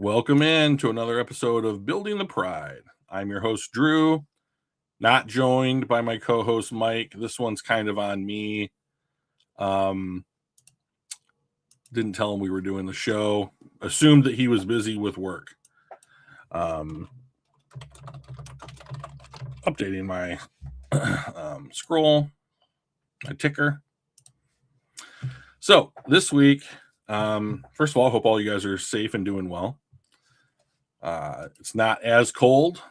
Welcome in to another episode of Building the Pride. I'm your host, Drew, not joined by my co-host, Mike. This one's kind of on me. Didn't tell him we were doing the show. Assumed that he was busy with work. Updating my scroll, my ticker. So this week, first of all, I hope all you guys are safe and doing well. It's not as cold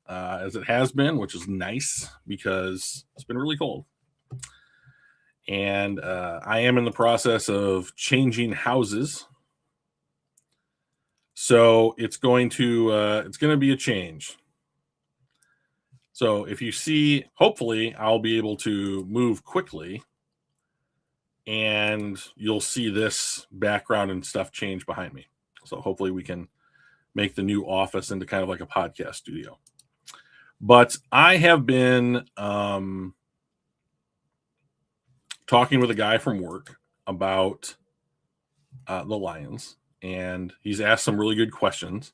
as it has been, which is nice because it's been really cold. And I am in the process of changing houses. So it's going to be a change. So if you see, hopefully I'll be able to move quickly and you'll see this background and stuff change behind me. So hopefully we can make the new office into kind of like a podcast studio. But I have been talking with a guy from work about the Lions, and he's asked some really good questions.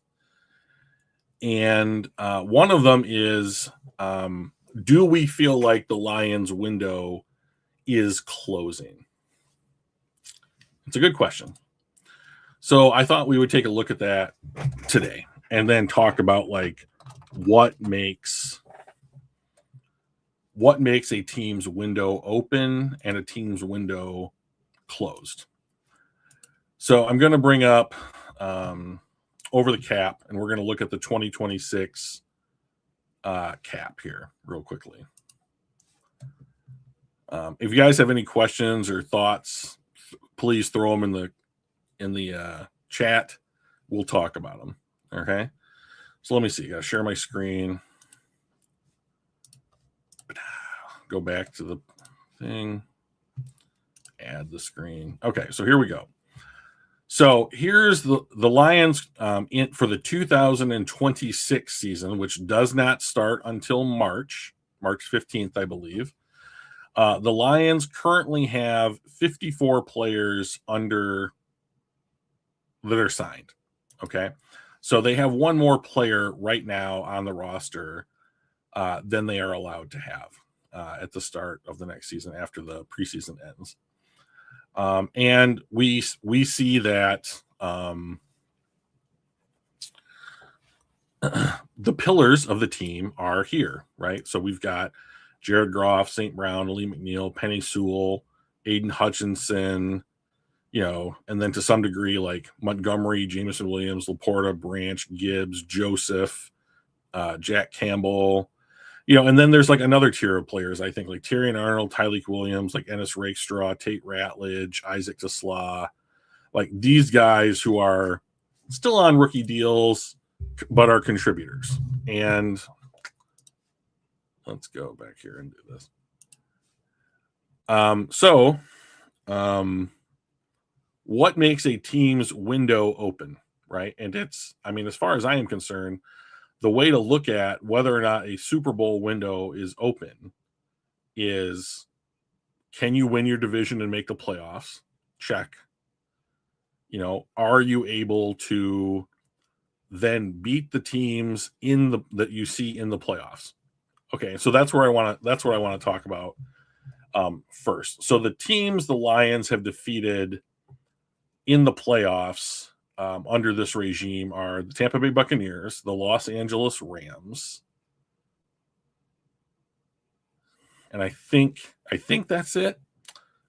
And one of them is, do we feel like the Lions window is closing? It's a good question. So I thought we would take a look at that today and then talk about like what makes a team's window open and a team's window closed. So I'm going to bring up over the cap, and we're going to look at the 2026 cap here real quickly. If you guys have any questions or thoughts, please throw them in the chat. We'll talk about them. Okay. So let me see. I gotta share my screen. Go back to the thing. Add the screen. Okay. So here we go. So here's the Lions for the 2026 season, which does not start until March 15th, I believe. The Lions currently have 54 players that are signed. Okay. So they have one more player right now on the roster than they are allowed to have at the start of the next season after the preseason ends. And we see that the pillars of the team are here, right? So we've got Jared Goff, St. Brown, Lee McNeil, Penny Sewell, Aiden Hutchinson, and then to some degree, like Montgomery, Jameson Williams, Laporta, Branch, Gibbs, Joseph, Jack Campbell, and then there's like another tier of players, I think, like Tyrion Arnold, Tyleek Williams, like Ennis Rakestraw, Tate Ratledge, Isaac Tasla, like these guys who are still on rookie deals, but are contributors. And let's go back here and do this. What makes a team's window open, right? And as far as I am concerned, the way to look at whether or not a Super Bowl window is open is, can you win your division and make the playoffs? Check. Are you able to then beat the teams that you see in the playoffs? Okay, so that's what I want to talk about first. So the teams the Lions have defeated in the playoffs under this regime are the Tampa Bay Buccaneers, the Los Angeles Rams, and I think that's it.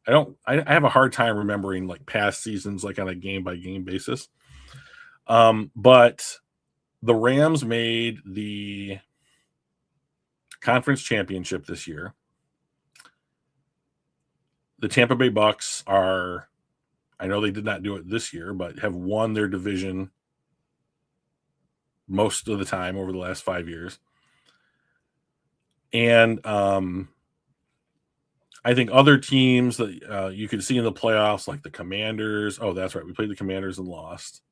I have a hard time remembering like past seasons, like on a game by game basis. But the Rams made the conference championship this year. The Tampa Bay Bucks I know they did not do it this year, but have won their division most of the time over the last 5 years. And I think other teams that you could see in the playoffs, like the Commanders. Oh, that's right. We played the Commanders and lost.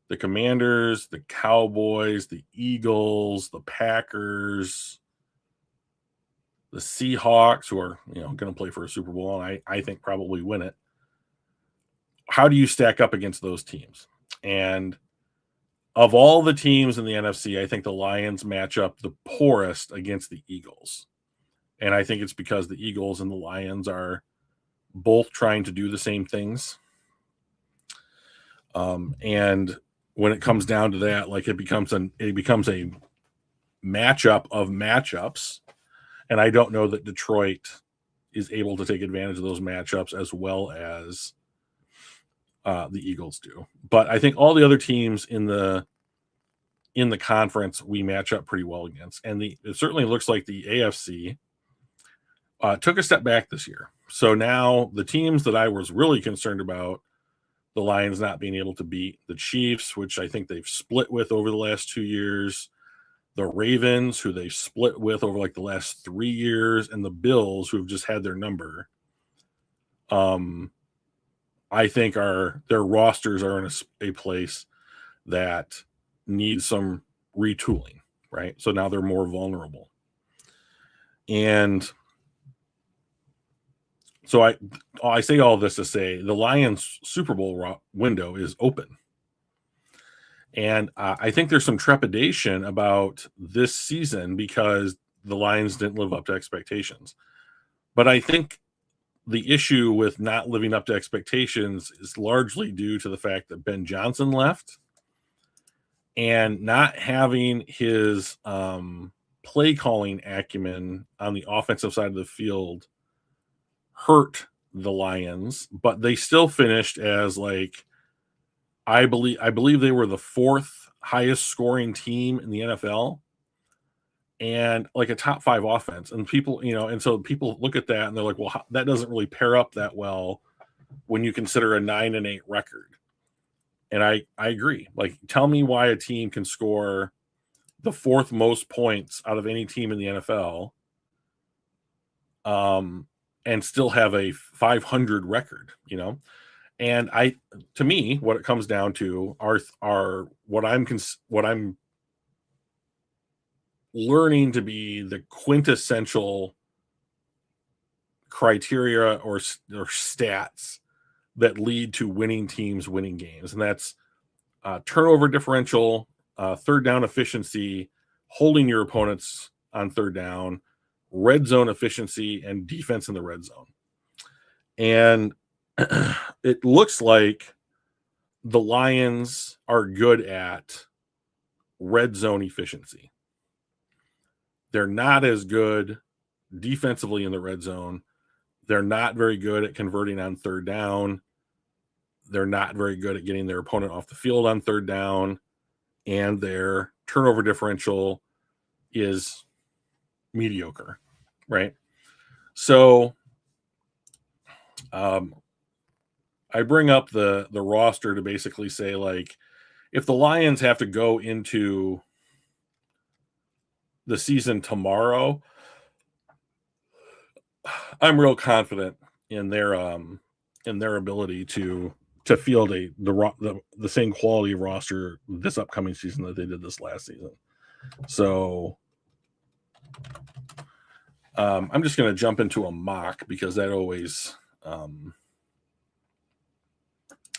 The Commanders, the Cowboys, the Eagles, the Packers, the Seahawks, who are going to play for a Super Bowl, and I think probably win it. How do you stack up against those teams? And of all the teams in the NFC, I think the Lions match up the poorest against the Eagles. And I think it's because the Eagles and the Lions are both trying to do the same things. And when it comes down to that, like it becomes a matchup of matchups. And I don't know that Detroit is able to take advantage of those matchups as well as the Eagles do. But I think all the other teams in the conference we match up pretty well against. And it certainly looks like the AFC took a step back this year. So now the teams that I was really concerned about, the Lions not being able to beat the Chiefs, which I think they've split with over the last 2 years, the Ravens, who they've split with over like the last 3 years, and the Bills, who have just had their number. I think their rosters are in a place that needs some retooling, right? So now they're more vulnerable. And so I say all this to say the Lions Super Bowl window is open. And I think there's some trepidation about this season because the Lions didn't live up to expectations. But I think the issue with not living up to expectations is largely due to the fact that Ben Johnson left and not having his play calling acumen on the offensive side of the field hurt the Lions, but they still finished as like I believe they were the 4th highest scoring team in the NFL and like a top 5 offense. And people, and so people look at that and they're like, well, that doesn't really pair up that well when you consider a 9-8 record. And I agree. Like, tell me why a team can score the 4th most points out of any team in the NFL and still have a 500 record, And to me, what it comes down to are what I'm learning to be the quintessential criteria or stats that lead to winning teams winning games, and that's turnover differential, third down efficiency, holding your opponents on third down, red zone efficiency, and defense in the red zone. And it looks like the Lions are good at red zone efficiency. They're not as good defensively in the red zone. They're not very good at converting on third down. They're not very good at getting their opponent off the field on third down. And their turnover differential is mediocre, right? So I bring up the roster to basically say, like, if the Lions have to go into the season tomorrow, I'm real confident in their ability to field the same quality of roster this upcoming season that they did this last season. So I'm just going to jump into a mock because that always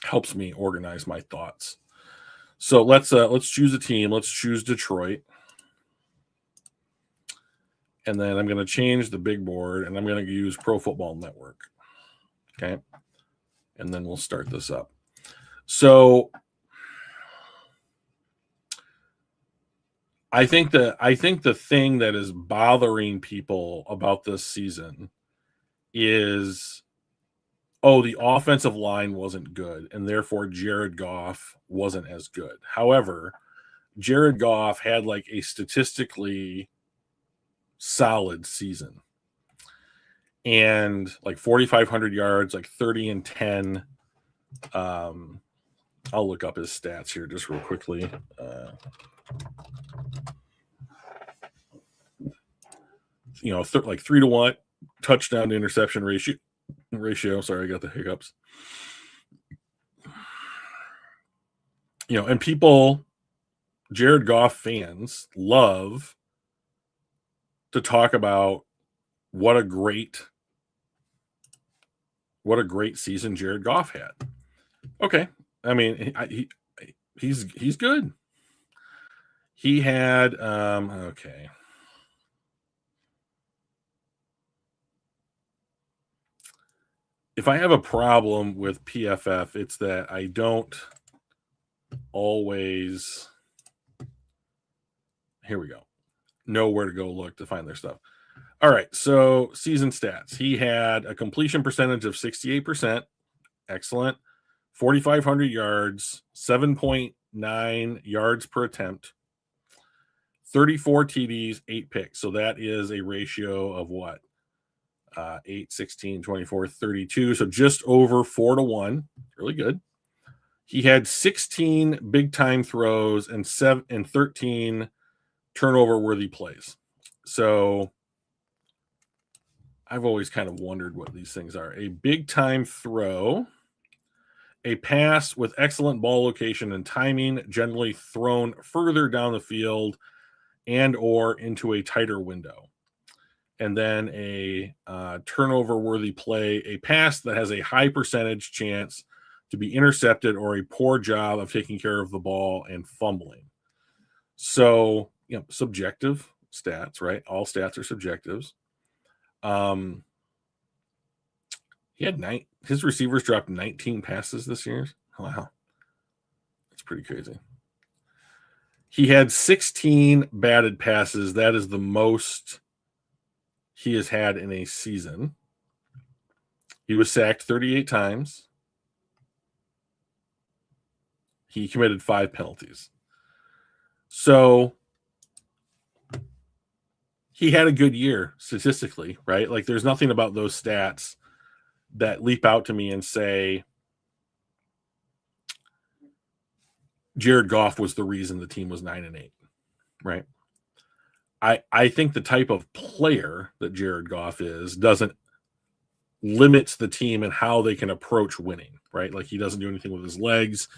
helps me organize my thoughts. So let's choose a team. Let's choose Detroit. And then I'm going to change the big board and I'm going to use Pro Football Network. Okay. And then we'll start this up. So I think the thing that is bothering people about this season is, the offensive line wasn't good, and therefore Jared Goff wasn't as good. However, Jared Goff had like a statistically solid season. And like 4,500 yards, like 30-10. I'll look up his stats here just real quickly. Like 3-1 touchdown to interception ratio. Sorry, I got the hiccups. And people, Jared Goff fans, love to talk about what a great season Jared Goff had. Okay, I mean he's good. He had okay. If I have a problem with PFF, it's that I don't always, here we go, know where to go look to find their stuff. All right, so season stats. He had a completion percentage of 68%. Excellent. 4,500 yards, 7.9 yards per attempt, 34 TDs, 8 picks. So that is a ratio of what? 8, 16, 24, 32. So just over 4-1. Really good. He had 16 big time throws and 13 turnover worthy plays. So I've always kind of wondered what these things are. A big time throw, a pass with excellent ball location and timing, generally thrown further down the field and or into a tighter window. And then a turnover worthy play, a pass that has a high percentage chance to be intercepted or a poor job of taking care of the ball and fumbling. So, subjective stats, right? All stats are subjectives. He had his receivers dropped 19 passes this year. Wow. That's pretty crazy. He had 16 batted passes. That is the most he has had in a season. He was sacked 38 times. He committed 5 penalties. So he had a good year statistically, right? Like there's nothing about those stats that leap out to me and say Jared Goff was the reason the team was 9-8, right? I think the type of player that Jared Goff is doesn't limits the team and how they can approach winning, right? Like he doesn't do anything with his legs.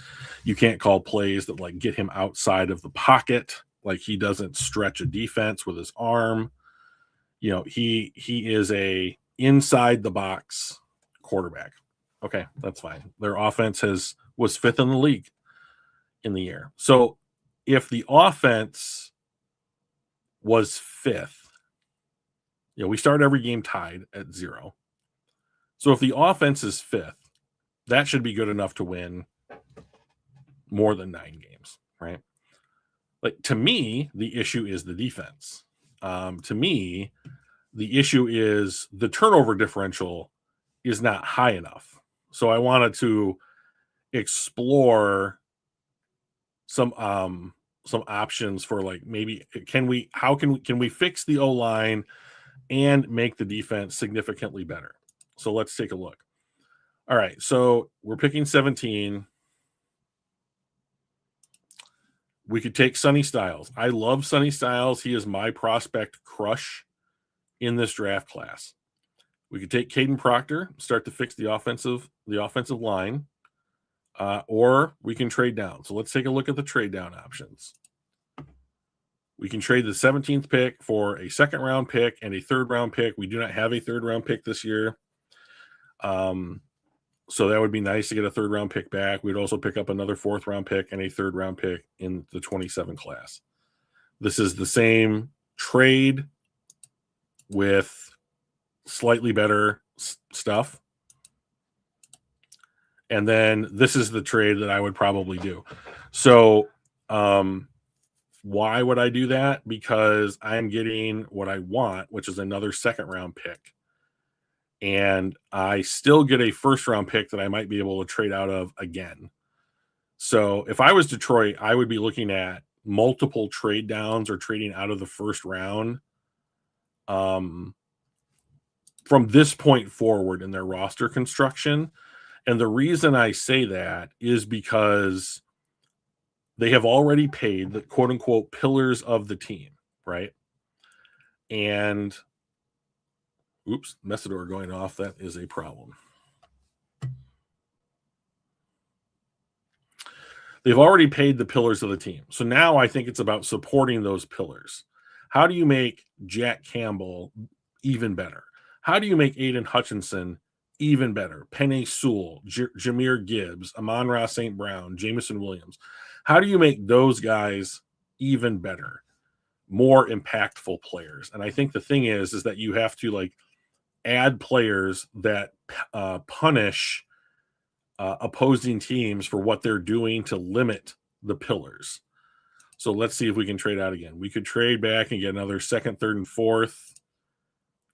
You can't call plays that like get him outside of the pocket. Like he doesn't stretch a defense with his arm. He is a inside the box quarterback. Okay, that's fine. Their offense was 5th in the league in the year. So if the offense was 5th, we start every game tied at 0. So if the offense is 5th, that should be good enough to win more than 9 games, right? Like to me, the issue is the defense. To me, the issue is the turnover differential is not high enough. So I wanted to explore some options for like maybe can we fix the O-line and make the defense significantly better. So let's take a look. All right, so we're picking 17. We could take Sonny Styles. I love Sonny Styles. He is my prospect crush in this draft class. We could take Caden Proctor, start to fix the offensive line, or we can trade down. So let's take a look at the trade down options. We can trade the 17th pick for a 2nd round pick and a 3rd round pick. We do not have a 3rd round pick this year. So that would be nice to get a 3rd round pick back. We'd also pick up another 4th round pick and a 3rd round pick in the 27 class. This is the same trade with slightly better stuff. And then this is the trade that I would probably do. So why would I do that? Because I'm getting what I want, which is another 2nd round pick. And I still get a 1st round pick that I might be able to trade out of again. So if I was Detroit, I would be looking at multiple trade downs or trading out of the 1st round from this point forward in their roster construction. And the reason I say that is because they have already paid the quote unquote pillars of the team, right? And oops, Messidor going off. That is a problem. They've already paid the pillars of the team. So now I think it's about supporting those pillars. How do you make Jack Campbell even better? How do you make Aiden Hutchinson even better? Penei Sewell, Jahmyr Gibbs, Amon-Ra St. Brown, Jameson Williams. How do you make those guys even better, more impactful players. And I think the thing is that you have to like add players that punish opposing teams for what they're doing to limit the pillars. So let's see if we can trade out again. We could trade back and get another second, third, and fourth.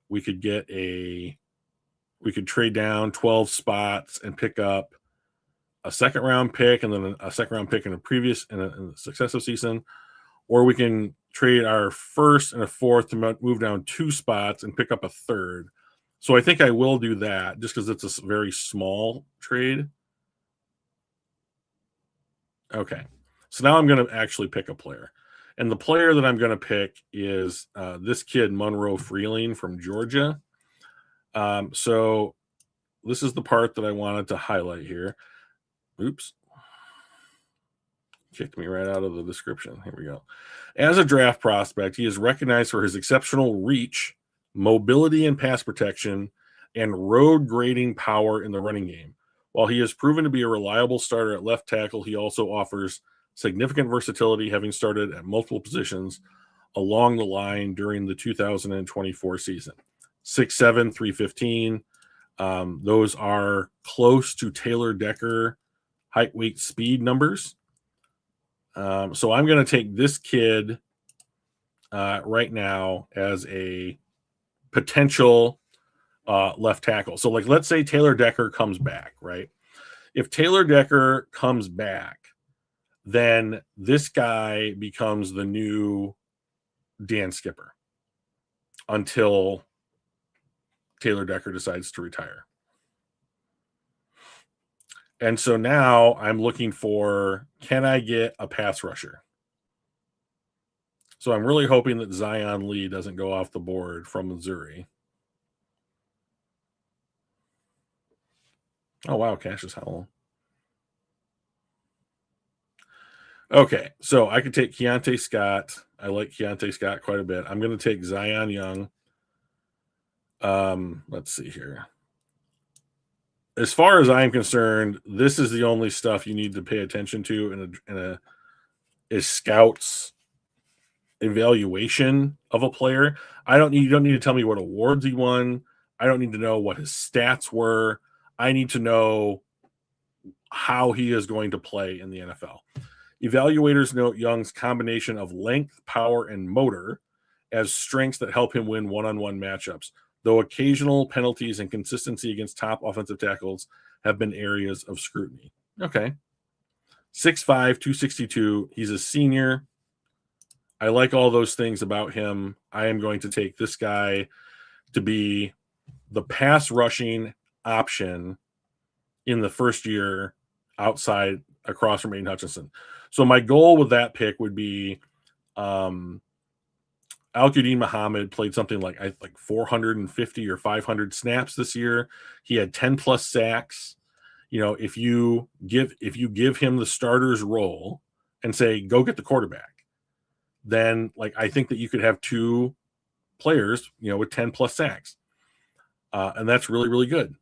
We could trade down 12 spots and pick up a second round pick and then a second round pick in a successive season. Or we can trade our first and a fourth to move down 2 spots and pick up a third. So I think I will do that just because it's a very small trade. Okay. So now I'm going to actually pick a player. And the player that I'm going to pick is this kid, Monroe Freeling from Georgia. So this is the part that I wanted to highlight here. Oops. Kicked me right out of the description. Here we go. As a draft prospect, he is recognized for his exceptional reach, mobility and pass protection, and road grading power in the running game. While he has proven to be a reliable starter at left tackle, he also offers significant versatility, having started at multiple positions along the line during the 2024 season. 6'7", 315. Those are close to Taylor Decker height, weight, speed numbers. So I'm going to take this kid right now as a potential left tackle. So like, let's say Taylor Decker comes back, right? If Taylor Decker comes back, then this guy becomes the new Dan Skipper until Taylor Decker decides to retire. And so now I'm looking for, can I get a pass rusher? So I'm really hoping that Zion Lee doesn't go off the board from Missouri. Oh, wow, Cassius Howell. Okay, so I could take Keontae Scott. I like Keontae Scott quite a bit. I'm going to take Zion Young. Let's see here. As far as I'm concerned, this is the only stuff you need to pay attention to is scouts evaluation of a player. You don't need to tell me what awards he won. I don't need to know what his stats were. I need to know how he is going to play in the NFL. Evaluators note Young's combination of length, power, and motor as strengths that help him win one-on-one matchups, though occasional penalties and consistency against top offensive tackles have been areas of scrutiny. Okay. 6'5", 262. He's a senior. I like all those things about him. I am going to take this guy to be the pass rushing option in the first year across from Aiden Hutchinson. So my goal with that pick would be Al-Quddin Muhammad played something like 450 or 500 snaps this year. He had 10 plus sacks. You know, if you give him the starter's role and say, go get the quarterback, then I think that you could have 2 players, with 10 plus sacks. And that's really, really good.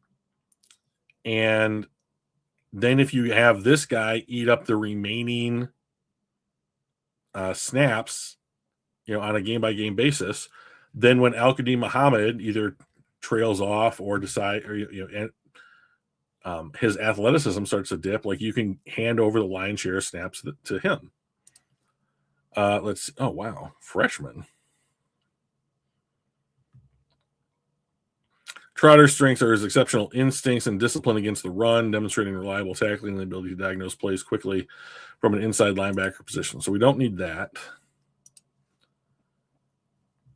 And then if you have this guy eat up the remaining snaps, on a game-by-game basis, then when Al-Quddin Muhammad either trails off or his athleticism starts to dip, you can hand over the lion's share of snaps to him. Oh, wow. Freshman. Trotter's strengths are his exceptional instincts and discipline against the run, demonstrating reliable tackling and the ability to diagnose plays quickly from an inside linebacker position. So we don't need that.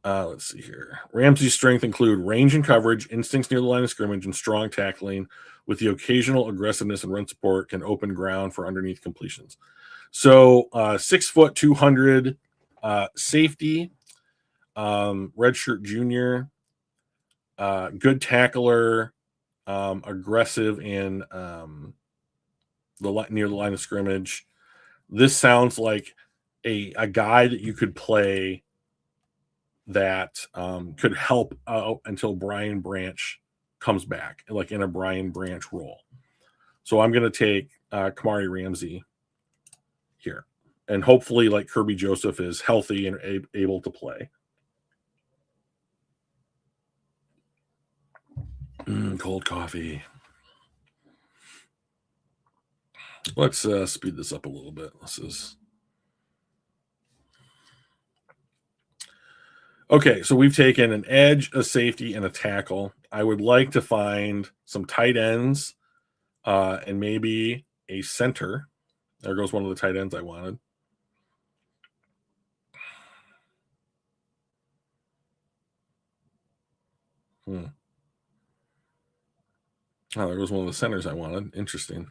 Let's see here. Ramsey's strengths include range and coverage, instincts near the line of scrimmage, and strong tackling, with the occasional aggressiveness and run support can open ground for underneath completions. So 6 foot 200 safety, redshirt junior, good tackler, aggressive and near the line of scrimmage. This sounds like a guy that you could play that could help out until Brian Branch comes back, in a Brian Branch role. So I'm going to take Kamari Ramsey here and hopefully, like Kirby Joseph is healthy and able to play. Cold coffee. Let's speed this up a little bit. This is okay. So we've taken an edge, a safety, and a tackle. I would like to find some tight ends and maybe a center. There goes one of the tight ends I wanted. Oh, there goes one of the centers I wanted. Interesting.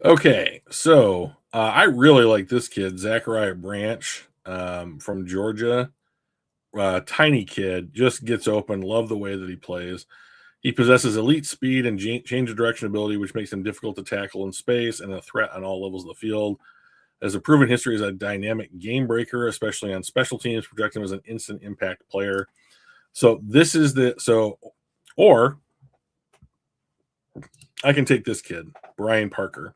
Okay, so I really like this kid, Zachariah Branch from Georgia. Tiny kid, just gets open. Love the way that he plays. He possesses elite speed and change of direction ability, which makes him difficult to tackle in space and a threat on all levels of the field. As a proven history as a dynamic game breaker, especially on special teams, project him as an instant impact player. So this is or I can take this kid, Brian Parker.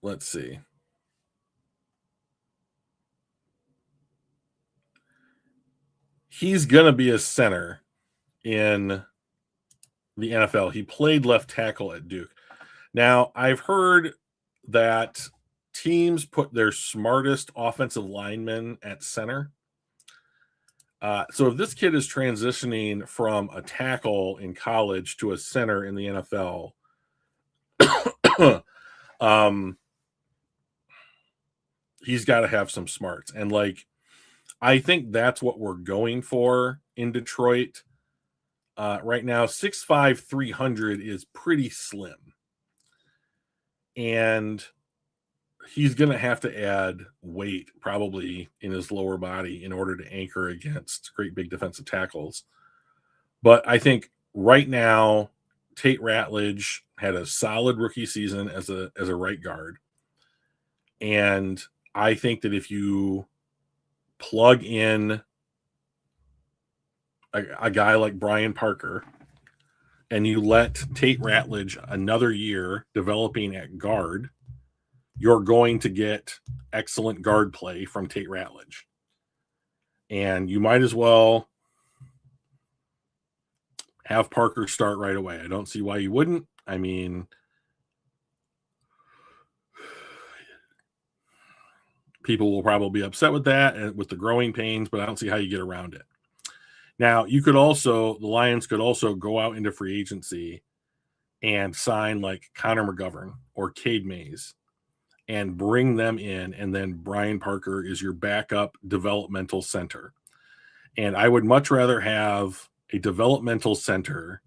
Let's see. He's going to be a center in the NFL. He played left tackle at Duke. Now, I've heard that teams put their smartest offensive linemen at center. So if this kid is transitioning from a tackle in college to a center in the NFL, he's got to have some smarts. And like, I think that's what we're going for in Detroit. Right now, 6'5", 300 is pretty slim. And he's going to have to add weight probably in his lower body in order to anchor against great big defensive tackles. But I think right now, Tate Ratledge had a solid rookie season as a right guard. And I think that if you plug in a guy like Brian Parker and you let Tate Ratledge another year developing at guard, you're going to get excellent guard play from Tate Ratledge. And you might as well have Parker start right away. I don't see why you wouldn't. I mean, people will probably be upset with that and with the growing pains, but I don't see how you get around it. Now, the Lions could also go out into free agency and sign like Connor McGovern or Cade Mays and bring them in. And then Brian Parker is your backup developmental center. And I would much rather have a developmental center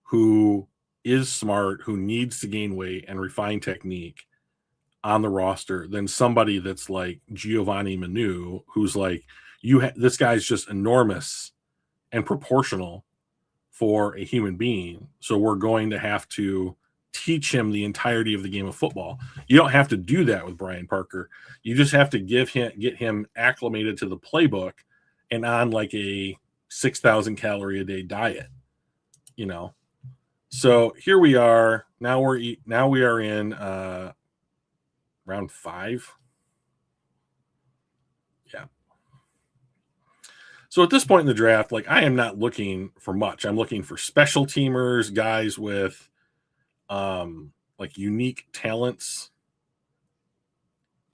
who is smart, who needs to gain weight and refine technique on the roster than somebody that's like Giovanni Manu, who's like, this guy's just enormous and proportional for a human being. So we're going to have to teach him the entirety of the game of football. You don't have to do that with Brian Parker. You just have to get him acclimated to the playbook and on like a 6,000 calorie a day diet, you know? So here we are. Now we are in round 5. Yeah. So at this point in the draft, like I am not looking for much. I'm looking for special teamers, guys with like unique talents.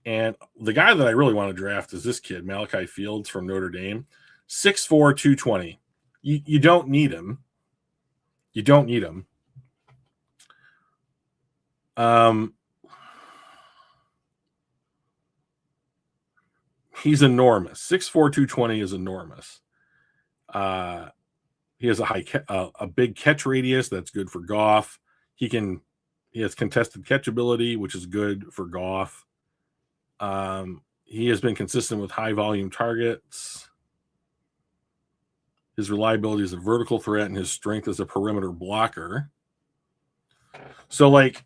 And the guy that I really want to draft is this kid, Malachi Fields from Notre Dame, 6'4", 220. You don't need him. You don't need him. He's enormous. 6'4", 220 is enormous. He has a big catch radius that's good for Goff. He has contested catch ability, which is good for Goff. He has been consistent with high volume targets. his reliability as a vertical threat, and his strength as a perimeter blocker. So, like,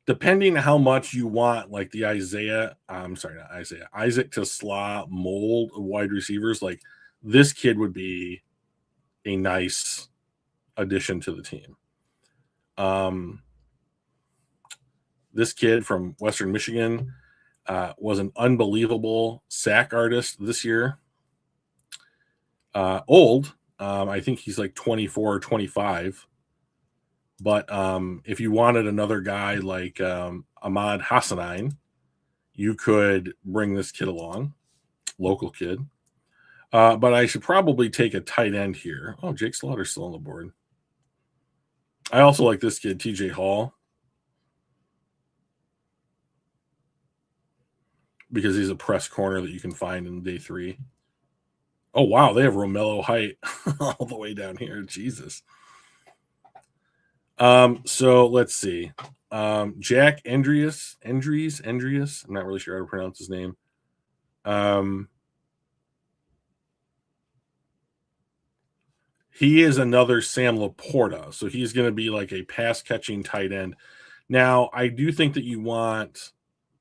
depending on how much you want, like the Isaiah TeSlaa mold of wide receivers, like this kid would be a nice addition to the team. This kid from Western Michigan was an unbelievable sack artist this year. Old, I think he's like 24 or 25. But if you wanted another guy like Ahmad Hassanein, you could bring this kid along, local kid. But I should probably take a tight end here. Oh, Jake Slaughter's still on the board. I also like this kid, TJ Hall, because he's a press corner that you can find in day 3. Oh, wow, they have Romello Height all the way down here. Jesus. So let's see. Jack Endrius. I'm not really sure how to pronounce his name. He is another Sam Laporta, so he's going to be like a pass-catching tight end. Now, I do think that you want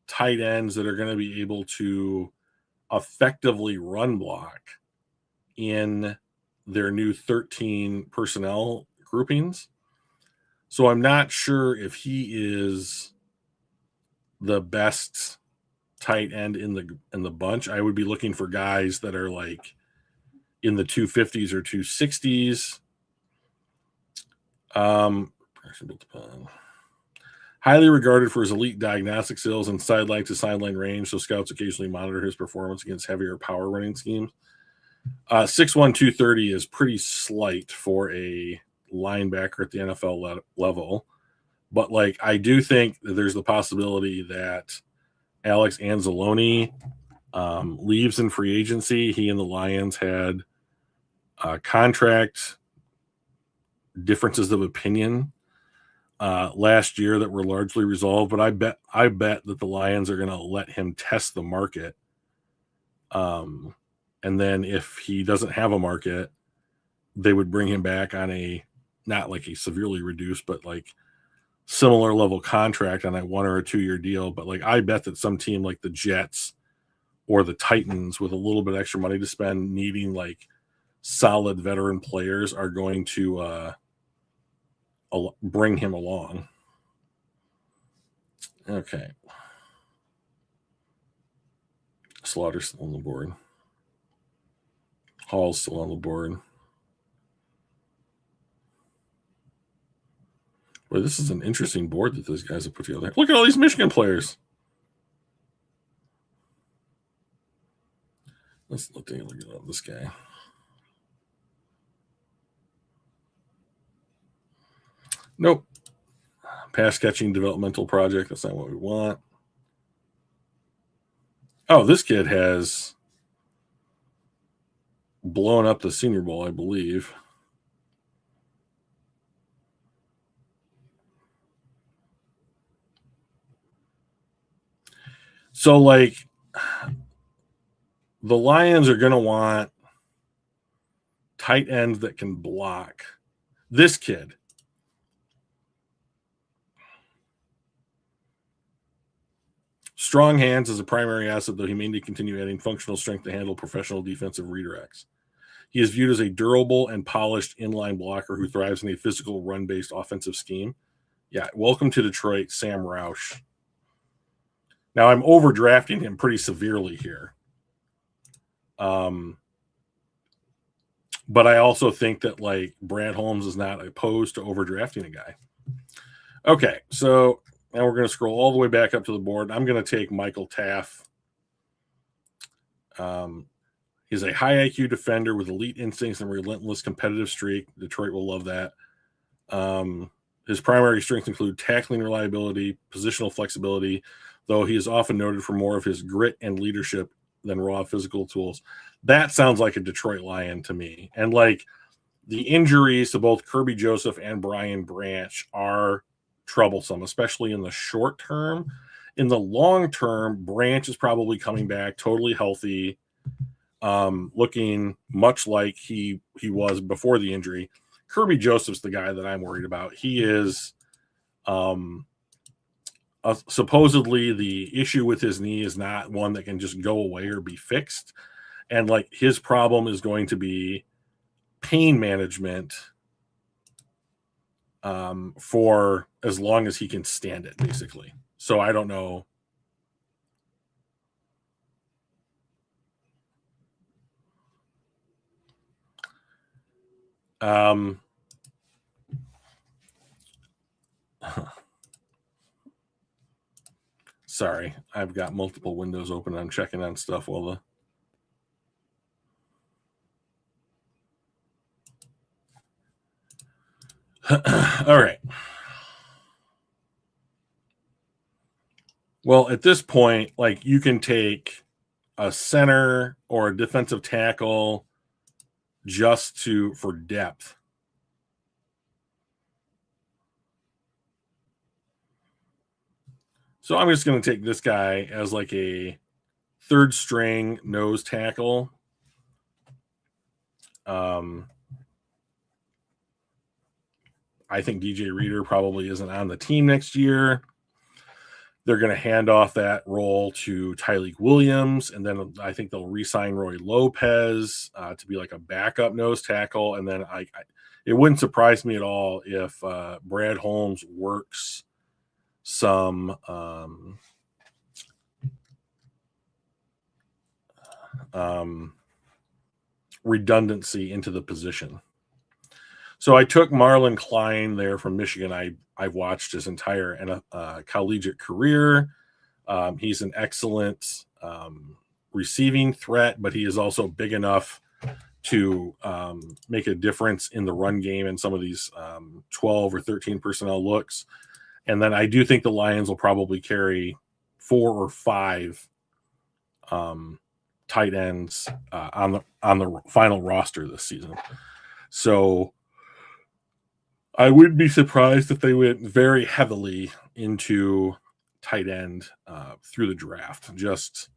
tight ends that are going to be able to effectively run block in their new 13 personnel groupings. So I'm not sure if he is the best tight end in the bunch. I would be looking for guys that are like in the 250s or 260s. Highly regarded for his elite diagnostic skills and sideline to sideline range, so scouts occasionally monitor his performance against heavier power running schemes. 6'1", 230 is pretty slight for a linebacker at the NFL level. But like, I do think that there's the possibility that Alex Anzalone leaves in free agency. He and the Lions had contract differences of opinion last year that were largely resolved. But I bet that the Lions are going to let him test the market. And then if he doesn't have a market, they would bring him back on a, not like a severely reduced, but like similar level contract on a 1 or a 2 year deal. But like, I bet that some team like the Jets or the Titans with a little bit extra money to spend, needing like solid veteran players, are going to bring him along. Okay. Slaughter's still on the board. Hall's still on the board. Boy, this is an interesting board that those guys have put together. Look at all these Michigan players. Let's look at this guy. Nope. Pass catching developmental project. That's not what we want. Oh, this kid has blown up the Senior Bowl, I believe. So, like, the Lions are going to want tight ends that can block. This kid. Strong hands as a primary asset, though he may need to continue adding functional strength to handle professional defensive redirects. He is viewed as a durable and polished inline blocker who thrives in a physical run-based offensive scheme. Yeah, welcome to Detroit, Sam Roush. Now, I'm overdrafting him pretty severely here. But I also think that, like, Brad Holmes is not opposed to overdrafting a guy. Okay, so now we're going to scroll all the way back up to the board. I'm going to take Michael Taff. He's a high IQ defender with elite instincts and relentless competitive streak. Detroit will love that. His primary strengths include tackling reliability, positional flexibility, though he is often noted for more of his grit and leadership than raw physical tools. That sounds like a Detroit Lion to me. And like, the injuries to both Kirby Joseph and Brian Branch are troublesome, especially in the short term. In the long term, Branch is probably coming back totally healthy. looking much like he was before the injury. Kirby Joseph's the guy that I'm worried about. He is supposedly the issue with his knee is not one that can just go away or be fixed. And like his problem is going to be pain management for as long as he can stand it, basically. So I don't know. Sorry, I've got multiple windows open. I'm checking on stuff while all right. Well, at this point, like you can take a center or a defensive tackle just for depth. So I'm just going to take this guy as like a third string nose tackle. I think DJ Reader probably isn't on the team next year. They're going to hand off that role to Tyleik Williams, and then I think they'll re-sign Roy Lopez to be like a backup nose tackle. And then it wouldn't surprise me at all if Brad Holmes works some redundancy into the position. So I took Marlon Klein there from Michigan. I've watched his entire collegiate career. He's an excellent receiving threat, but he is also big enough to make a difference in the run game in some of these 12 or 13 personnel looks. And then I do think the Lions will probably carry 4 or 5 tight ends on the final roster this season. So I wouldn't be surprised if they went very heavily into tight end through the draft. Just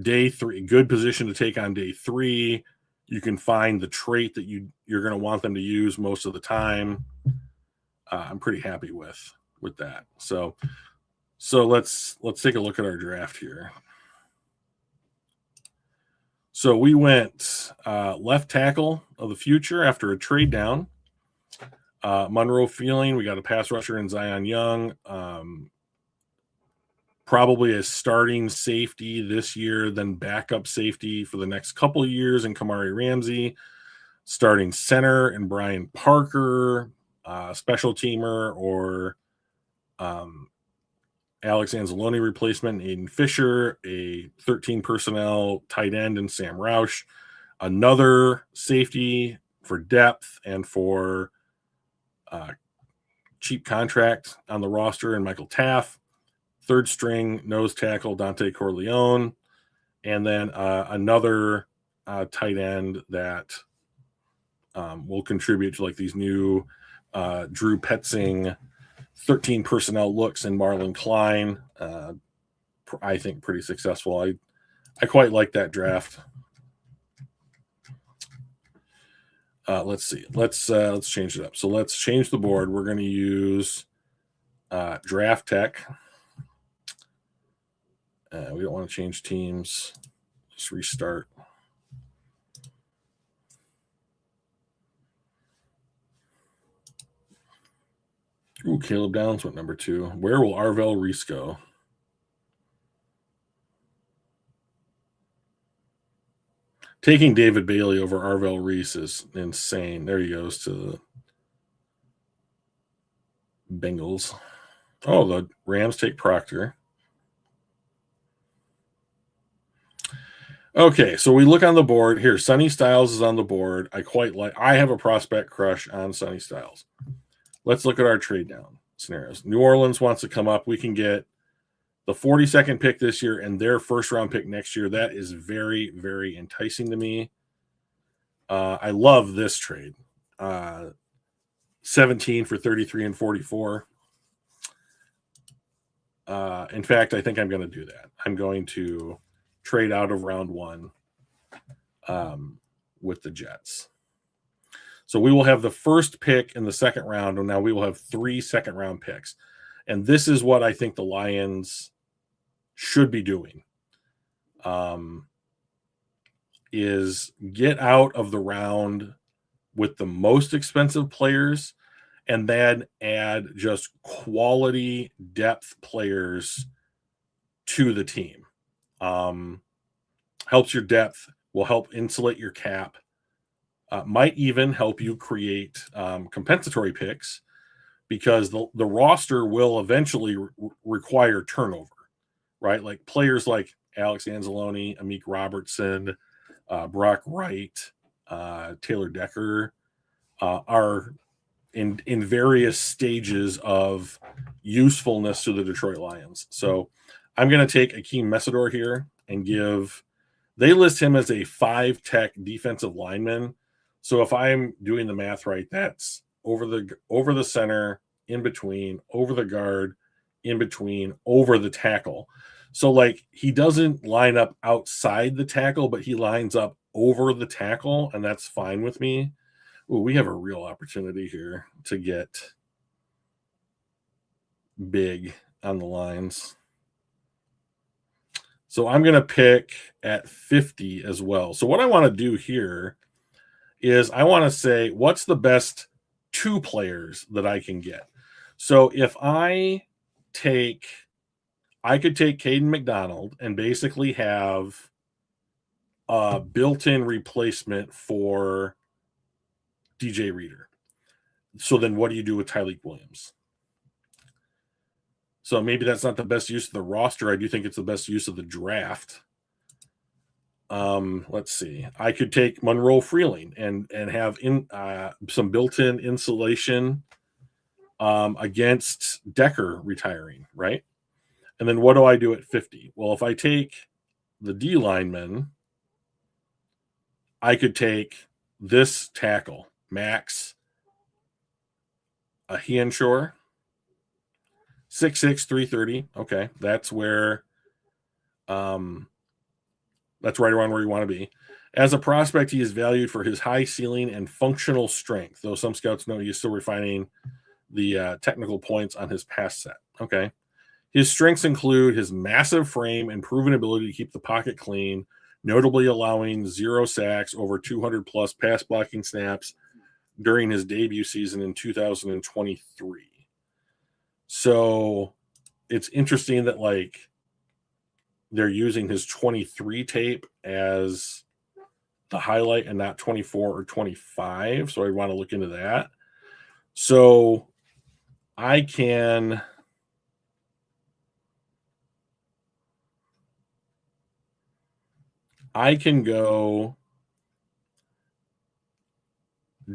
day 3, good position to take on day 3. You can find the trait that you're going to want them to use most of the time. I'm pretty happy with that. So let's take a look at our draft here. So we went left tackle of the future after a trade down. Monroe Feeling, we got a pass rusher in Zion Young. Probably a starting safety this year, then backup safety for the next couple of years in Kamari Ramsey. Starting center in Brian Parker, special teamer or Alex Anzalone replacement, Aiden Fisher, a 13 personnel tight end in Sam Roush, another safety for depth and for cheap contract on the roster in Michael Taff, third string nose tackle Dante Corleone, and then another tight end that will contribute to like these new Drew Petzing 13 personnel looks in Marlon Klein. I think pretty successful. I quite like that draft. Let's see. Let's change it up. So let's change the board. We're going to use Draft Tech. We don't want to change teams. Just restart. Ooh, Caleb Downs went number 2. Where will Arvell Reese go? Taking David Bailey over Arvell Reese is insane. There he goes to the Bengals. Oh, the Rams take Proctor. Okay, so we look on the board here. Sonny Styles is on the board. I have a prospect crush on Sonny Styles. Let's look at our trade down scenarios. New Orleans wants to come up. We can get the 42nd pick this year and their first round pick next year. That is very, very enticing to me. I love this trade. 17 for 33 and 44. In fact, I think I'm going to do that. I'm going to trade out of round 1 with the Jets. So we will have the first pick in the second round, and now we will have 3 second-round picks. And this is what I think the Lions should be doing, is get out of the round with the most expensive players and then add just quality depth players to the team. Helps your depth, will help insulate your cap, might even help you create compensatory picks, because the roster will eventually require turnover, right? Like players like Alex Anzalone, Amik Robertson, Brock Wright, Taylor Decker are in various stages of usefulness to the Detroit Lions. So I'm going to take Akeem Mesidor here and they list him as a 5-tech defensive lineman. So if I'm doing the math right, that's over the center, in between, over the guard, in between, over the tackle. So like he doesn't line up outside the tackle, but he lines up over the tackle, and that's fine with me. Ooh, we have a real opportunity here to get big on the lines. So I'm going to pick at 50 as well. So what I want to do here is I want to say, what's the best 2 players that I can get? So if I could take Caden McDonald and basically have a built-in replacement for DJ Reader. So then what do you do with Tyleik Williams? So maybe that's not the best use of the roster. I do think it's the best use of the draft. Let's see. I could take Monroe Freeling and have some built-in insulation against Decker retiring, right? And then what do I do at 50? Well, if I take the D lineman, I could take this tackle, Max Henshaw, 6'6", 330. Okay, that's where that's right around where you want to be. As a prospect, he is valued for his high ceiling and functional strength, though some scouts know he's still refining the technical points on his pass set. Okay. His strengths include his massive frame and proven ability to keep the pocket clean, notably allowing 0 sacks, over 200-plus pass blocking snaps during his debut season in 2023. So it's interesting that like they're using his 23 tape as the highlight and not 24 or 25. So I want to look into that. So I can go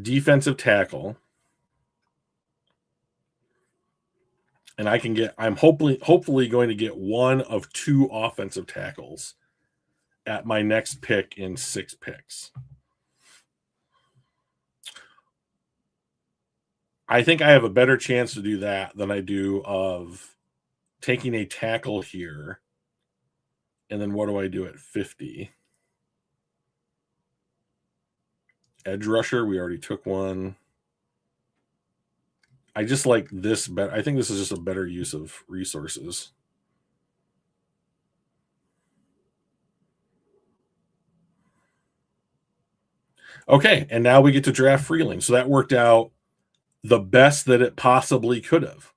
defensive tackle, and I'm hopefully going to get one of 2 offensive tackles at my next pick in 6 picks. I think I have a better chance to do that than I do of taking a tackle here. And then what do I do at 50? Edge rusher, we already took one. I just like this better. I think this is just a better use of resources. Okay, and now we get to draft Freeling. So that worked out the best that it possibly could have.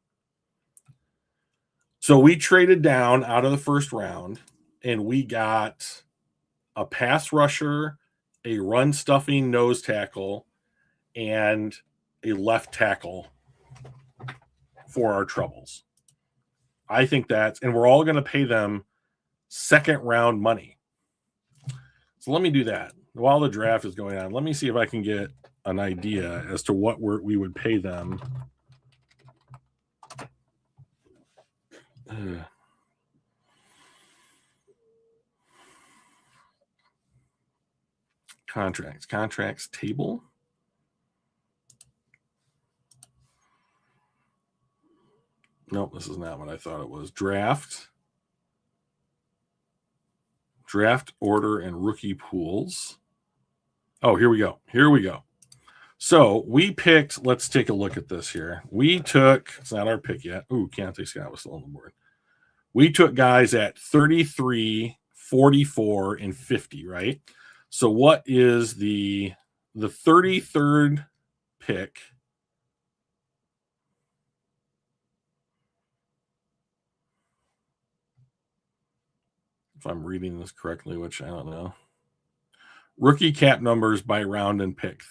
So we traded down out of the first round, and we got a pass rusher, a run stuffing nose tackle, and a left tackle for our troubles. I think and we're all going to pay them second round money. So let me do that. While the draft is going on, let me see if I can get an idea as to what we would pay them. Contracts table. Nope, this is not what I thought it was. Draft order and rookie pools. Oh, here we go. Here we go. So we picked, let's take a look at this here. We took, it's not our pick yet. Ooh, Keontae Scott was still on the board. We took guys at 33, 44, and 50, right? So what is the 33rd pick? If I'm reading this correctly, which I don't know. Rookie cap numbers by round and pick.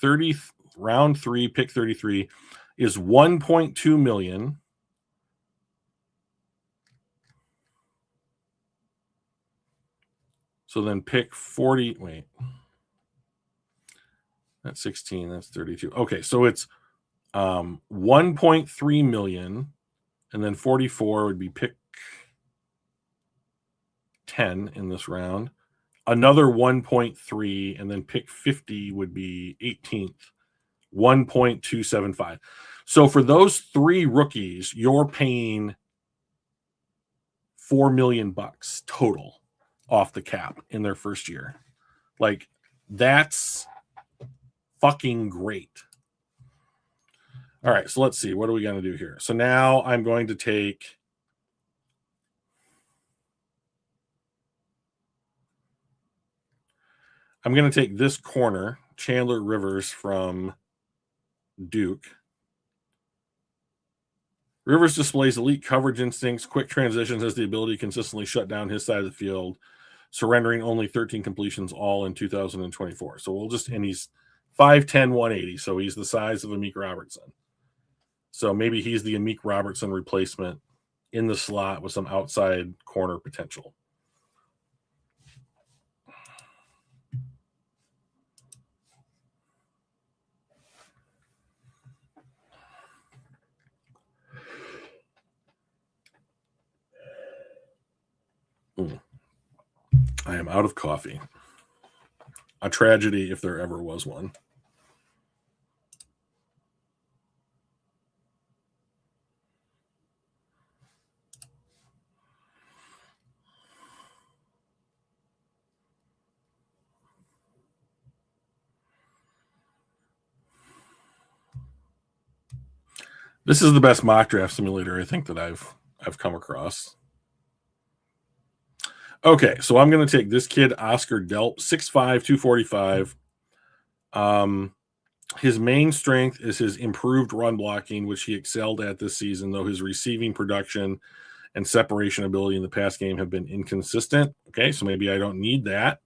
Round 3, pick 33 is 1.2 million. So then pick 40. Wait. That's 16. That's 32. Okay, so it's 1.3 million. And then 44 would be pick 10 in this round. Another 1.3, and then pick 50 would be 18th. 1.275. So for those 3 rookies, you're paying $4 million total off the cap in their first year. Like, that's fucking great. All right, so let's see. What are we going to do here? So now I'm going to take this corner, Chandler Rivers from Duke. Rivers displays elite coverage instincts, quick transitions, has the ability to consistently shut down his side of the field, surrendering only 13 completions all in 2024. So and he's 5'10", 180, so he's the size of Amik Robertson. So maybe he's the Amik Robertson replacement in the slot with some outside corner potential. I am out of coffee. A tragedy if there ever was one. This is the best mock draft simulator I think that I've come across. Okay, so I'm going to take this kid, Oscar Delp, 6'5", 245. His main strength is his improved run blocking, which he excelled at this season, though his receiving production and separation ability in the pass game have been inconsistent. Okay, so maybe I don't need that.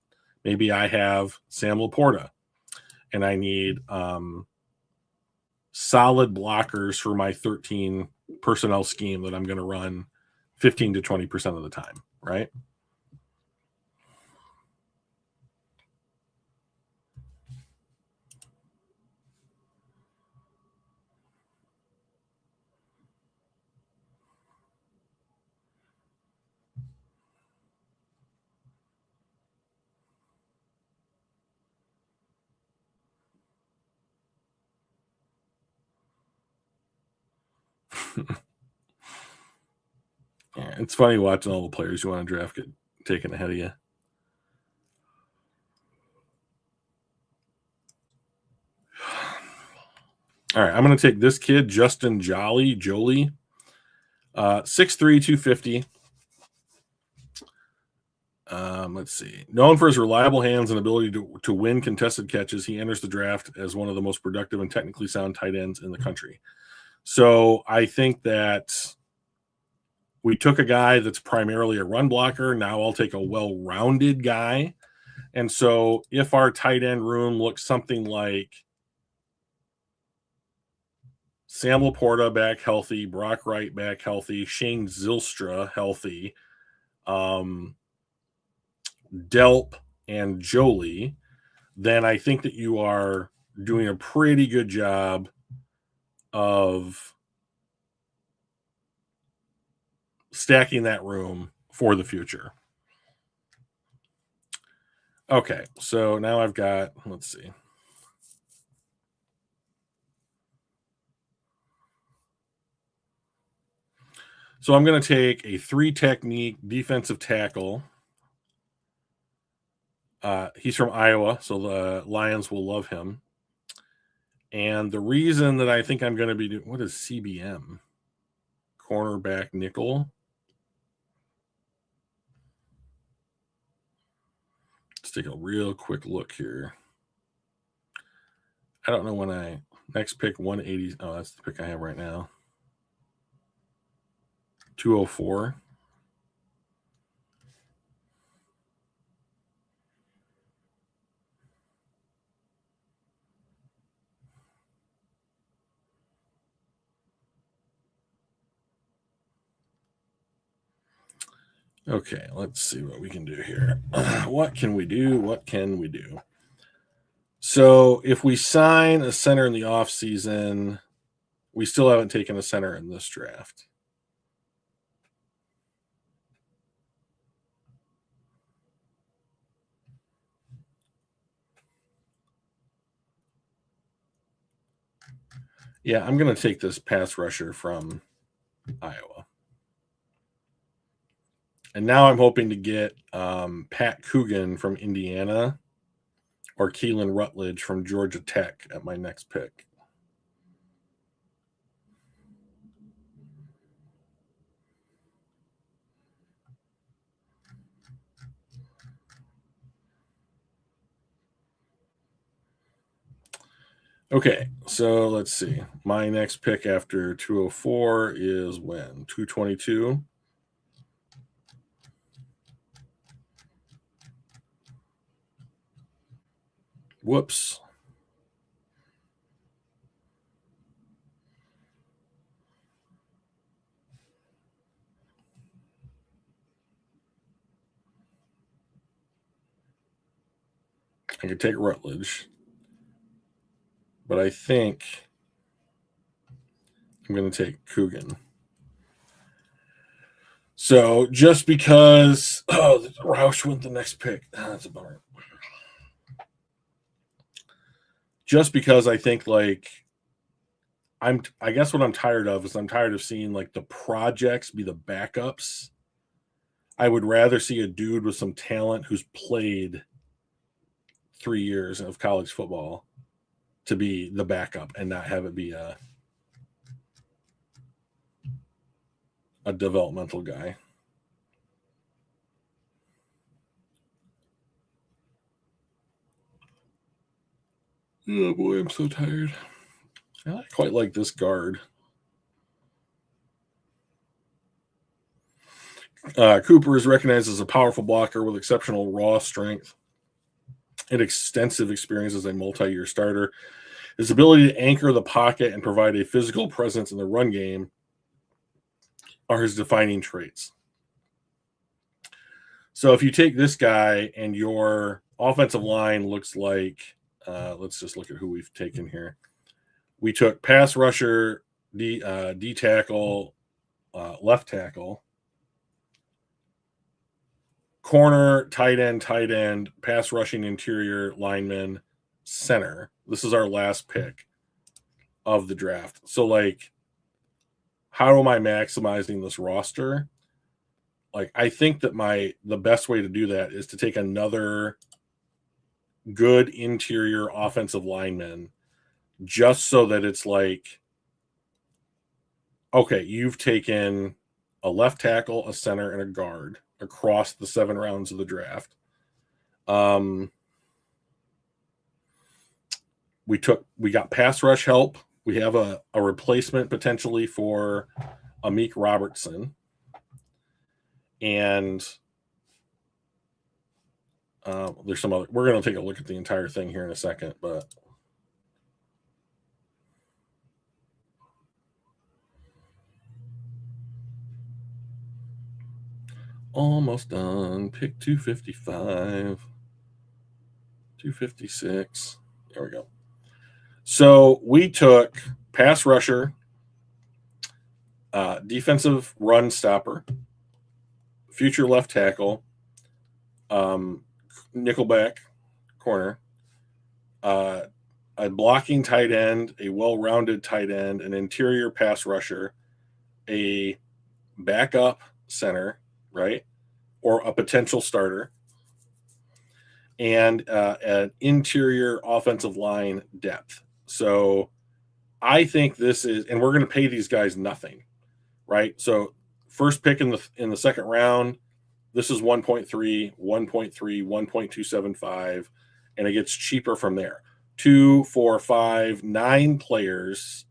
Maybe I have Sam Laporta, and I need solid blockers for my 13 personnel scheme that I'm going to run 15 to 20% of the time, right? Yeah, it's funny watching all the players you want to draft get taken ahead of you. All right, I'm going to take this kid, Justin Jolie, 6'3", 250. Let's see. Known for his reliable hands and ability to win contested catches, he enters the draft as one of the most productive and technically sound tight ends in the country. So I think that we took a guy that's primarily a run blocker. Now I'll take a well-rounded guy. And so if our tight end room looks something like Sam Laporta back healthy, Brock Wright back healthy, Shane Zylstra healthy, Delp and Jolie, then I think that you are doing a pretty good job of stacking that room for the future. Okay, so now I've got, let's see. So I'm going to take a 3 technique defensive tackle. He's from Iowa, so the Lions will love him. And the reason that I think I'm going to be doing, what is CBM? Cornerback nickel. Let's take a real quick look here. I don't know when I next pick 180. Oh, that's the pick I have right now. 204. Okay, let's see what we can do here. What can we do? What can we do? So if we sign a center in the offseason, we still haven't taken a center in this draft. Yeah, I'm going to take this pass rusher from Iowa. And now I'm hoping to get Pat Coogan from Indiana or Keelan Rutledge from Georgia Tech at my next pick. Okay, so let's see. My next pick after 204 is when? 222. Whoops. I could take Rutledge, but I think I'm going to take Coogan. So just because Roush went the next pick, that's a bummer. Just because I think I guess what I'm tired of is I'm tired of seeing like the projects be the backups. I would rather see a dude with some talent who's played 3 years of college football to be the backup and not have it be a developmental guy. Oh boy, I'm so tired. I quite like this guard. Cooper is recognized as a powerful blocker with exceptional raw strength and extensive experience as a multi-year starter. His ability to anchor the pocket and provide a physical presence in the run game are his defining traits. So if you take this guy and your offensive line looks like, let's just look at who we've taken here. We took pass rusher, D tackle, left tackle, corner, tight end, pass rushing interior lineman, center. This is our last pick of the draft. So like, how am I maximizing this roster? Like, I think that the best way to do that is to take another good interior offensive lineman, just so that it's like, okay, you've taken a left tackle, a center, and a guard across the 7 rounds of the draft. We got pass rush help. We have a replacement potentially for Amik Robertson. And there's some other. We're going to take a look at the entire thing here in a second, but almost done. Pick 255, 256. There we go. So we took pass rusher, defensive run stopper, future left tackle, nickelback corner, a blocking tight end, a well-rounded tight end, an interior pass rusher, a backup center, right? Or a potential starter, and an interior offensive line depth. So I think this is, and we're going to pay these guys nothing, right? So first pick in the second round, this is 1.3, 1.3, 1.275, and it gets cheaper from there. 2, 4, 5, 9 players.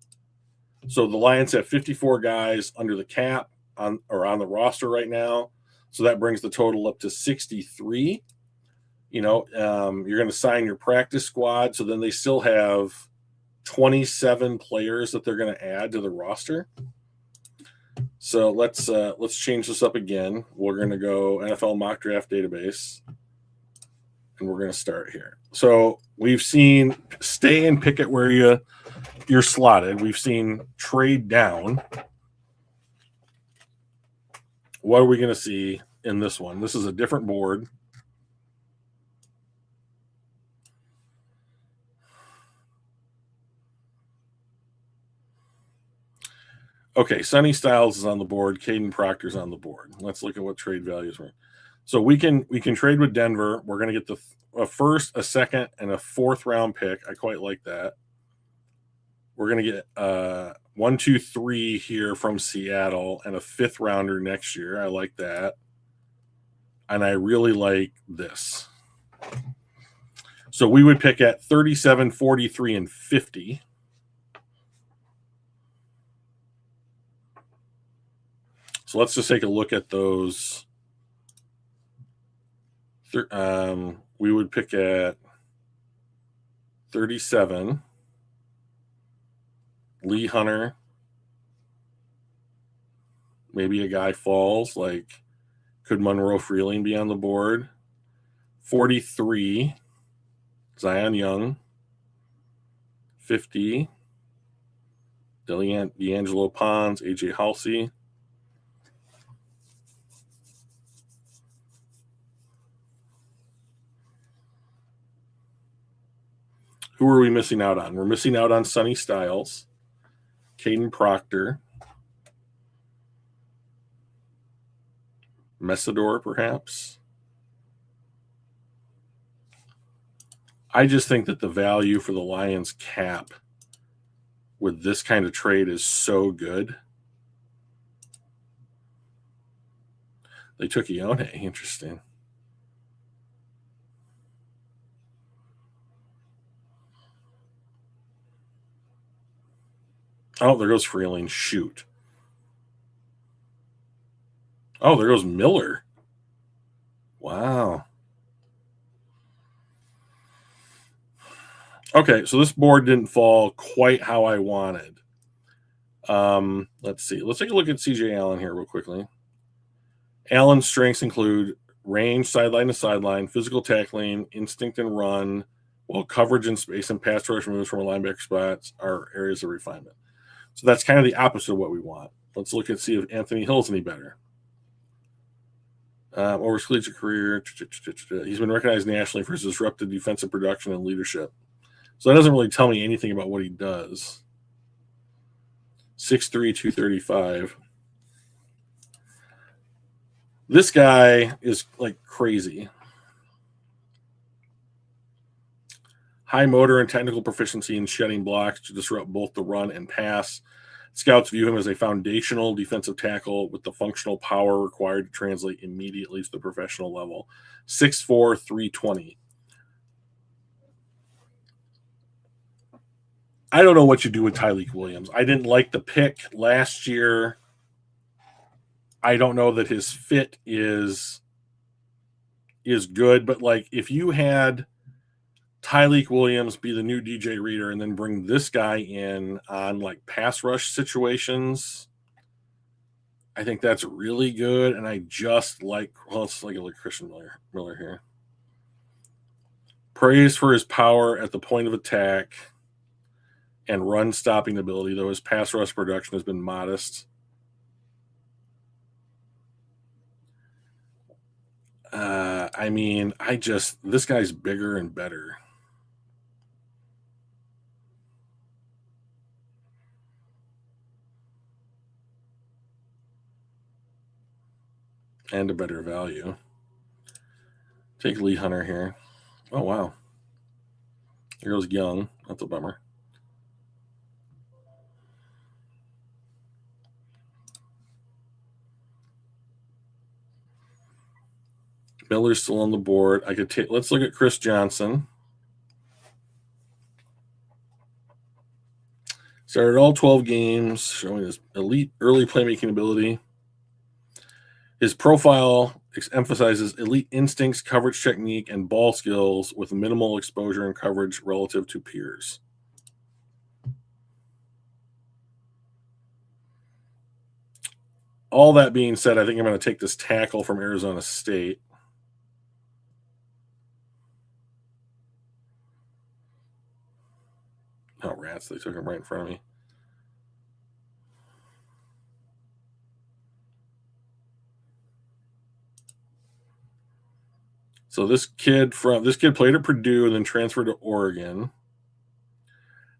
So the Lions have 54 guys under the cap on the roster right now. So that brings the total up to 63. You're going to sign your practice squad. So then they still have 27 players that they're going to add to the roster. So let's change this up again. We're going to go NFL mock draft database, and we're going to start here. So we've seen stay and pick it where you're slotted. We've seen trade down. What are we going to see in this one? This is a different board. Okay, Sonny Styles is on the board. Caden Proctor's on the board. Let's look at what trade values were. So we can trade with Denver. We're going to get a first, a second, and a fourth round pick. I quite like that. We're going to get 1, 2, 3 here from Seattle and a fifth rounder next year. I like that. And I really like this. So we would pick at 37, 43, and 50. So let's just take a look at those. We would pick at 37. Lee Hunter. Maybe a guy falls. Like, could Monroe Freeling be on the board? 43. Zion Young. 50. D'Angelo Pons. AJ Halsey. Who are we missing out on? We're missing out on Sonny Styles, Caden Proctor, Messidor, perhaps. I just think that the value for the Lions cap with this kind of trade is so good. They took Ione. Interesting. Oh, there goes Freeling. Shoot. Oh, there goes Miller. Wow. Okay, so this board didn't fall quite how I wanted. Let's see. Let's take a look at CJ Allen here real quickly. Allen's strengths include range, sideline to sideline, physical tackling, instinct and run, while coverage in space and pass rush moves from a linebacker spots are areas of refinement. So that's kind of the opposite of what we want. Let's look and see if Anthony Hill's any better. Over his collegiate career, he's been recognized nationally for his disruptive defensive production and leadership. So that doesn't really tell me anything about what he does. 6'3", 235. This guy is like crazy. High motor and technical proficiency in shedding blocks to disrupt both the run and pass. Scouts view him as a foundational defensive tackle with the functional power required to translate immediately to the professional level. 6'4", 320. I don't know what you do with Tyleik Williams. I didn't like the pick last year. I don't know that his fit is good, but like if you had Tyleik Williams be the new DJ Reader and then bring this guy in on like pass rush situations, I think that's really good. And I just like, well, let's like Christian Miller here. Praise for his power at the point of attack and run stopping ability, though his pass rush production has been modest. This guy's bigger and better. And a better value. Take Lee Hunter here. Oh, wow. There goes Young. That's a bummer. Miller's still on the board. I could take. Let's look at Chris Johnson. Started all 12 games, showing his elite early playmaking ability. His profile emphasizes elite instincts, coverage technique, and ball skills with minimal exposure and coverage relative to peers. All that being said, I think I'm going to take this tackle from Arizona State. Oh, rats. They took him right in front of me. So this kid played at Purdue and then transferred to Oregon.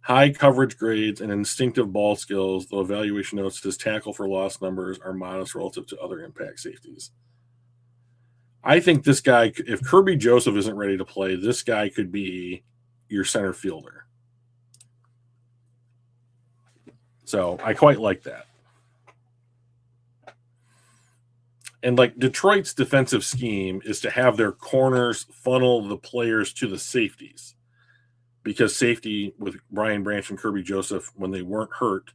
High coverage grades and instinctive ball skills, though evaluation notes his tackle for loss numbers are modest relative to other impact safeties. I think this guy, if Kirby Joseph isn't ready to play, this guy could be your center fielder. So I quite like that. And like Detroit's defensive scheme is to have their corners funnel the players to the safeties, because safety with Brian Branch and Kirby Joseph, when they weren't hurt,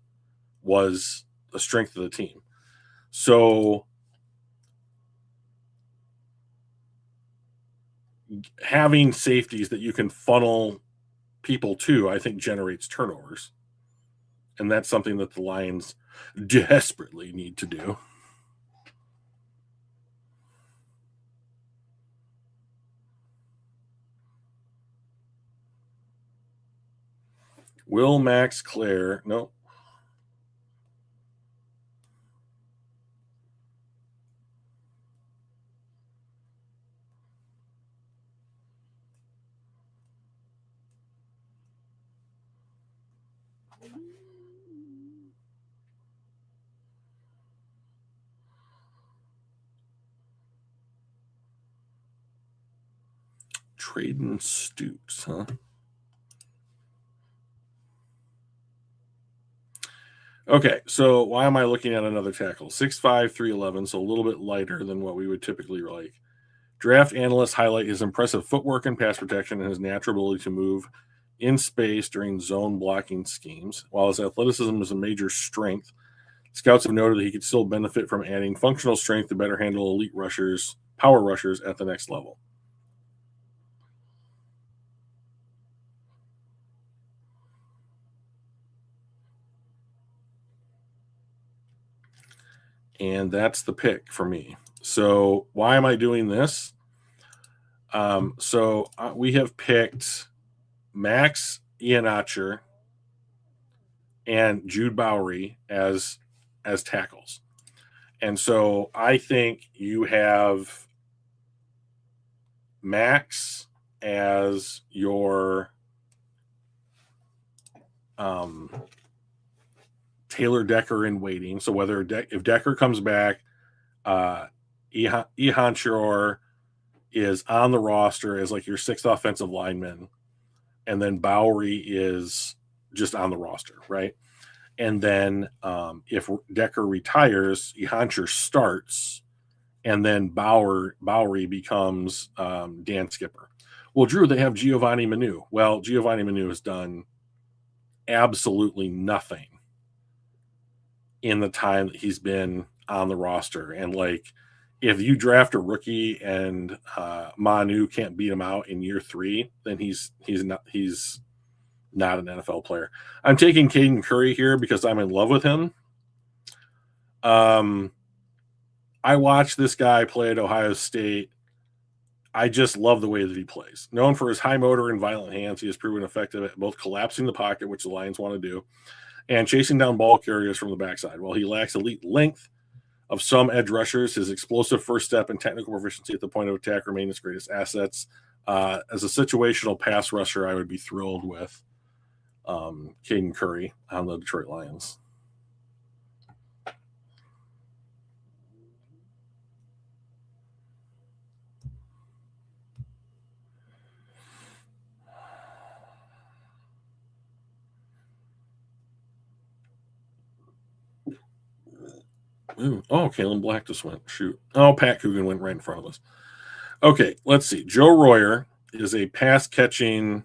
was a strength of the team. So having safeties that you can funnel people to, I think, generates turnovers. And that's something that the Lions desperately need to do. Will Max Clare, no. Traden Stoops, huh? Okay, so why am I looking at another tackle? 6'5", 311, so a little bit lighter than what we would typically like. Draft analysts highlight his impressive footwork and pass protection and his natural ability to move in space during zone blocking schemes. While his athleticism is a major strength, scouts have noted that he could still benefit from adding functional strength to better handle elite rushers, power rushers at the next level. And that's the pick for me. So why am I doing this? We have picked Max Ihenacher and Jude Bowery as tackles. And so I think you have Max as your Taylor Decker in waiting. So whether if Decker comes back, Ihan Shore is on the roster as like your sixth offensive lineman, and then Bowery is just on the roster, right? And then if Decker retires, Ehancher starts, and then Bowery becomes Dan Skipper. Well, Drew, they have Giovanni Manu. Well, Giovanni Manu has done absolutely nothing in the time that he's been on the roster. And like, if you draft a rookie and Manu can't beat him out in year 3, then he's not an NFL player. I'm taking Caden Curry here because I'm in love with him. I watched this guy play at Ohio State. I just love the way that he plays. Known for his high motor and violent hands, he has proven effective at both collapsing the pocket, which the Lions want to do, and chasing down ball carriers from the backside. While he lacks elite length of some edge rushers, his explosive first step and technical proficiency at the point of attack remain his greatest assets. As a situational pass rusher, I would be thrilled with Caden Curry on the Detroit Lions. Ooh. Oh, Kalen Black just went. Shoot. Oh, Pat Coogan went right in front of us. Okay, let's see. Joe Royer is a pass catching.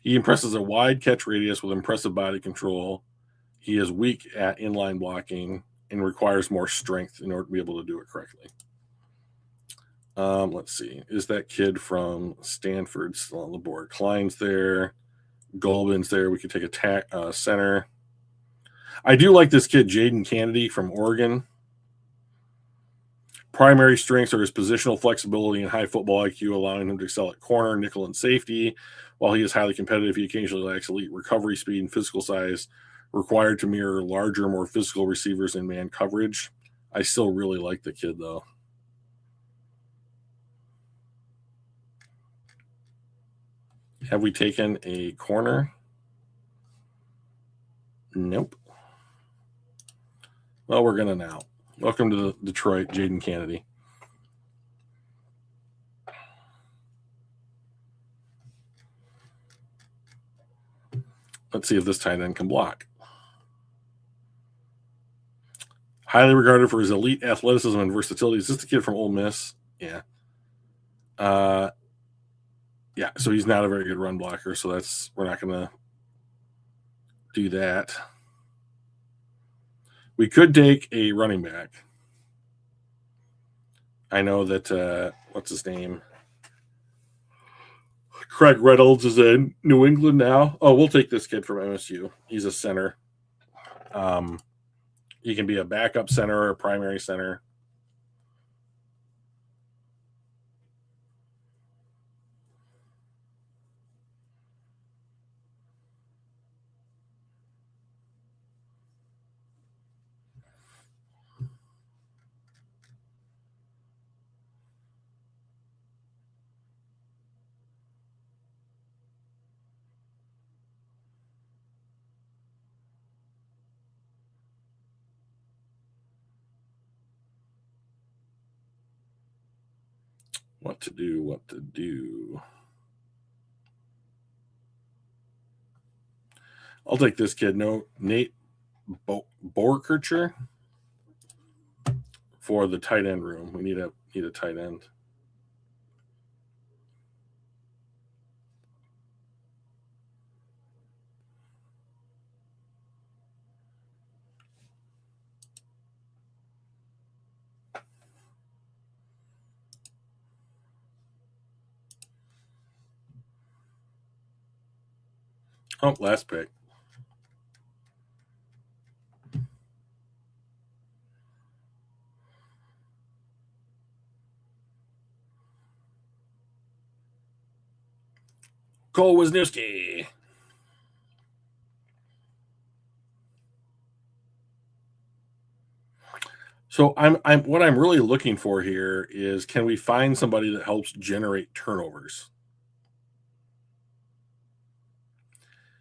He impresses a wide catch radius with impressive body control. He is weak at inline blocking and requires more strength in order to be able to do it correctly. Let's see. Is that kid from Stanford still on the board? Klein's there. Golbin's there. We could take a center. I do like this kid, Jaden Kennedy from Oregon. Primary strengths are his positional flexibility and high football IQ, allowing him to excel at corner, nickel, and safety. While he is highly competitive, he occasionally lacks elite recovery speed and physical size required to mirror larger, more physical receivers in man coverage. I still really like the kid, though. Have we taken a corner? Nope. Well, we're going to now. Welcome to Detroit, Jaden Kennedy. Let's see if this tight end can block. Highly regarded for his elite athleticism and versatility. Is this the kid from Ole Miss? Yeah. Yeah, so he's not a very good run blocker, so we're not going to do that. We could take a running back. I know that what's his name? Craig Reynolds is in New England now. Oh, we'll take this kid from MSU. He's a center. He can be a backup center or a primary center. What to do. I'll take this kid. No, Nate Borkercher for the tight end room. We need a tight end. Oh, last pick. Cole Wisniewski. So what I'm really looking for here is, can we find somebody that helps generate turnovers?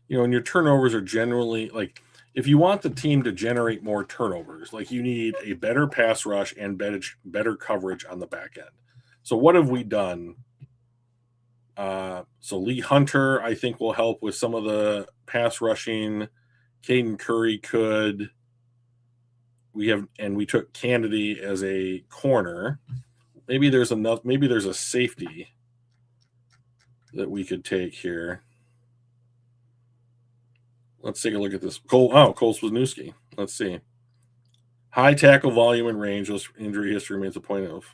And your turnovers are generally like, if you want the team to generate more turnovers, like you need a better pass rush and better coverage on the back end. So what have we done? So Lee Hunter, I think, will help with some of the pass rushing. Caden Curry could. We took Kennedy as a corner. Maybe there's a safety that we could take here. Let's take a look at this. Cole Wisniewski. Let's see. High tackle volume and range. Those injury history remains a point of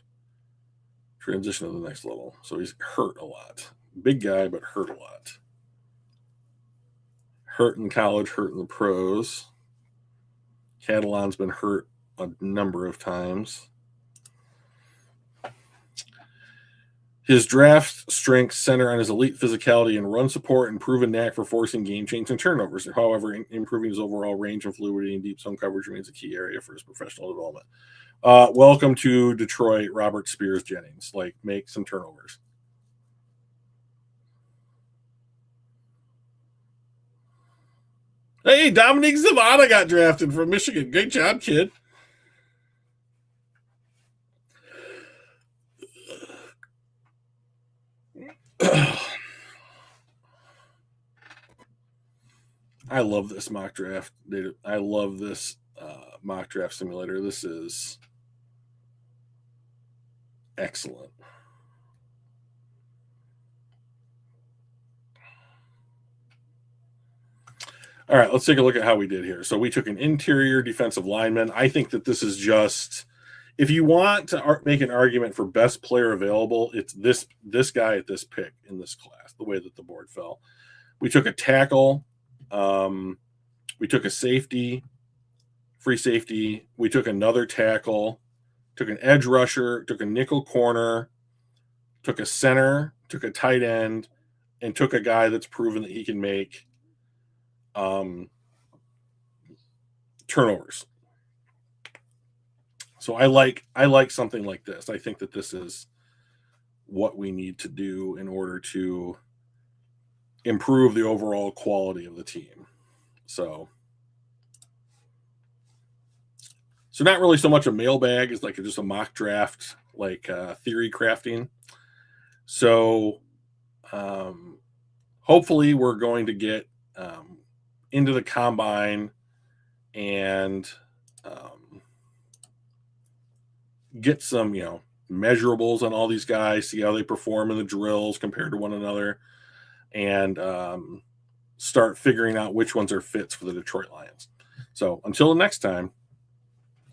transition to the next level. So he's hurt a lot. Big guy, but hurt a lot. Hurt in college, hurt in the pros. Catalan's been hurt a number of times. His draft strengths center on his elite physicality and run support and proven knack for forcing game changing turnovers. However, improving his overall range and fluidity and deep zone coverage remains a key area for his professional development. Welcome to Detroit, Robert Spears Jennings. Make some turnovers. Hey, Dominique Zavada got drafted from Michigan. Great job, kid. I love this mock draft. I love this mock draft simulator. This is excellent. All right, let's take a look at how we did here. So we took an interior defensive lineman. I think that this is just, if you want to make an argument for best player available, it's this guy at this pick in this class, the way that the board fell. We took a tackle. We took a safety, free safety. We took another tackle, took an edge rusher, took a nickel corner, took a center, took a tight end, and took a guy that's proven that he can make turnovers. So I like something like this. I think that this is what we need to do in order to improve the overall quality of the team. So not really so much a mailbag as like just a mock draft, like theory crafting. So hopefully we're going to get into the combine and get some, measurables on all these guys, see how they perform in the drills compared to one another, and start figuring out which ones are fits for the Detroit Lions. So until the next time,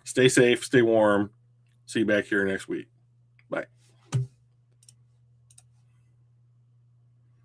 stay safe, stay warm. See you back here next week.